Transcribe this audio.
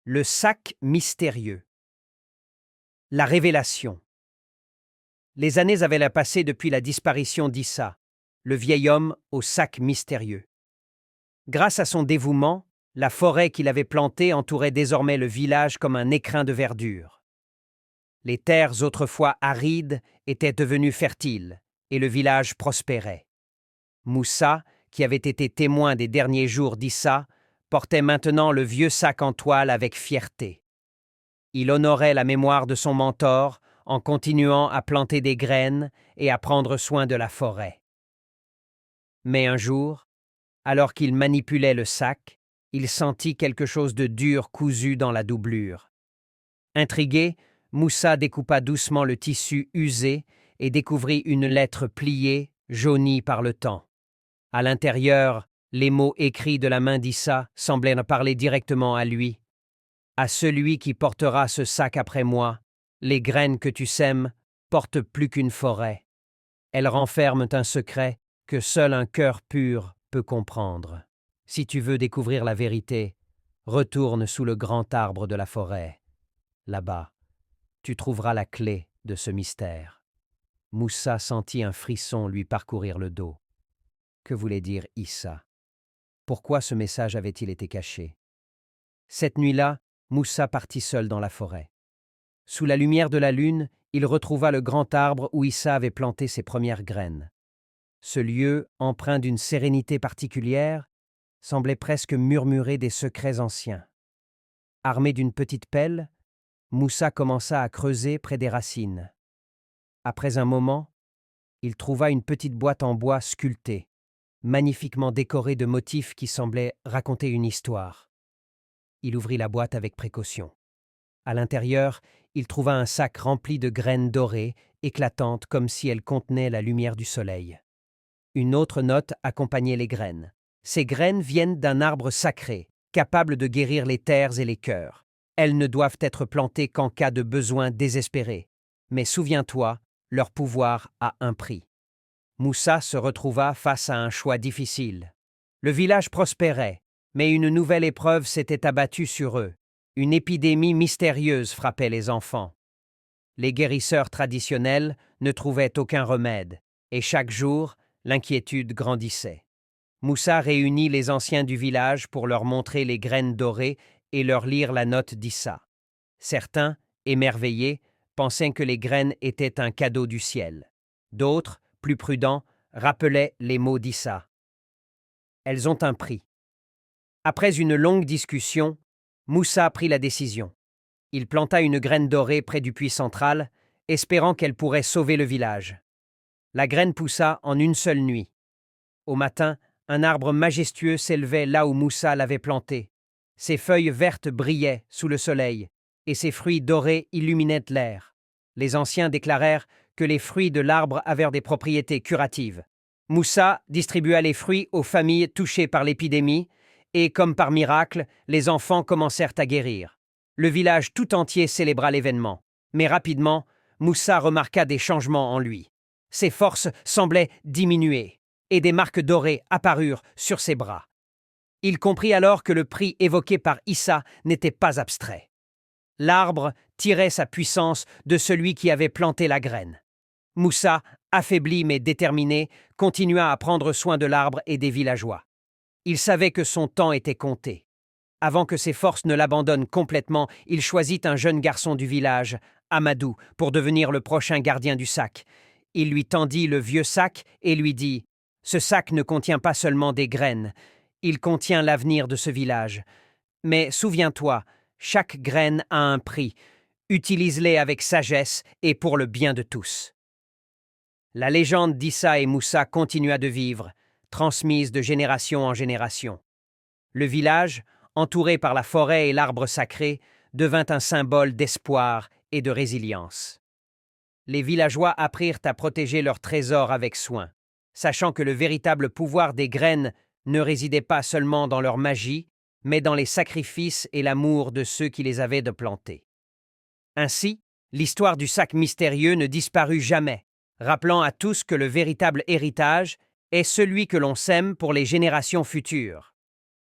Le sac mystérieux. La révélation. Les années avaient passé depuis la disparition d'Issa, le vieil homme au sac mystérieux. Grâce à son dévouement, la forêt qu'il avait plantée entourait désormais le village comme un écrin de verdure. Les terres autrefois arides étaient devenues fertiles et le village prospérait. Moussa, qui avait été témoin des derniers jours d'Issa, portait maintenant le vieux sac en toile avec fierté. Il honorait la mémoire de son mentor en continuant à planter des graines et à prendre soin de la forêt. Mais un jour, alors qu'il manipulait le sac, il sentit quelque chose de dur cousu dans la doublure. Intrigué, Moussa découpa doucement le tissu usé et découvrit une lettre pliée, jaunie par le temps. À l'intérieur, les mots écrits de la main d'Issa semblaient parler directement à lui. À celui qui portera ce sac après moi, les graines que tu sèmes portent plus qu'une forêt. Elles renferment un secret que seul un cœur pur peut comprendre. Si tu veux découvrir la vérité, retourne sous le grand arbre de la forêt. Là-bas, tu trouveras la clé de ce mystère. Moussa sentit un frisson lui parcourir le dos. Que voulait dire Issa? Pourquoi ce message avait-il été caché? Cette nuit-là, Moussa partit seul dans la forêt. Sous la lumière de la lune, il retrouva le grand arbre où Issa avait planté ses premières graines. Ce lieu, empreint d'une sérénité particulière, semblait presque murmurer des secrets anciens. Armé d'une petite pelle, Moussa commença à creuser près des racines. Après un moment, il trouva une petite boîte en bois sculptée, magnifiquement décorée de motifs qui semblaient raconter une histoire. Il ouvrit la boîte avec précaution. À l'intérieur, il trouva un sac rempli de graines dorées, éclatantes comme si elles contenaient la lumière du soleil. Une autre note accompagnait les graines. Ces graines viennent d'un arbre sacré, capable de guérir les terres et les cœurs. Elles ne doivent être plantées qu'en cas de besoin désespéré. Mais souviens-toi, leur pouvoir a un prix. Moussa se retrouva face à un choix difficile. Le village prospérait, mais une nouvelle épreuve s'était abattue sur eux. Une épidémie mystérieuse frappait les enfants. Les guérisseurs traditionnels ne trouvaient aucun remède, et chaque jour, l'inquiétude grandissait. Moussa réunit les anciens du village pour leur montrer les graines dorées et leur lire la note d'Issa. Certains, émerveillés, pensaient que les graines étaient un cadeau du ciel. D'autres, plus prudents, rappelaient les mots d'Issa. Elles ont un prix. Après une longue discussion, Moussa prit la décision. Il planta une graine dorée près du puits central, espérant qu'elle pourrait sauver le village. La graine poussa en une seule nuit. Au matin, un arbre majestueux s'élevait là où Moussa l'avait planté. Ses feuilles vertes brillaient sous le soleil, et ses fruits dorés illuminaient l'air. Les anciens déclarèrent que les fruits de l'arbre avaient des propriétés curatives. Moussa distribua les fruits aux familles touchées par l'épidémie, et comme par miracle, les enfants commencèrent à guérir. Le village tout entier célébra l'événement, mais rapidement, Moussa remarqua des changements en lui. Ses forces semblaient diminuer, et des marques dorées apparurent sur ses bras. Il comprit alors que le prix évoqué par Issa n'était pas abstrait. L'arbre tirait sa puissance de celui qui avait planté la graine. Moussa, affaibli mais déterminé, continua à prendre soin de l'arbre et des villageois. Il savait que son temps était compté. Avant que ses forces ne l'abandonnent complètement, il choisit un jeune garçon du village, Amadou, pour devenir le prochain gardien du sac. Il lui tendit le vieux sac et lui dit « Ce sac ne contient pas seulement des graines, il contient l'avenir de ce village. Mais souviens-toi, chaque graine a un prix. Utilise-les avec sagesse et pour le bien de tous. » La légende d'Issa et Moussa continua de vivre, transmise de génération en génération. Le village, entouré par la forêt et l'arbre sacré, devint un symbole d'espoir et de résilience. Les villageois apprirent à protéger leurs trésors avec soin, sachant que le véritable pouvoir des graines ne résidait pas seulement dans leur magie, mais dans les sacrifices et l'amour de ceux qui les avaient plantés. Ainsi, l'histoire du sac mystérieux ne disparut jamais, rappelant à tous que le véritable héritage est celui que l'on sème pour les générations futures.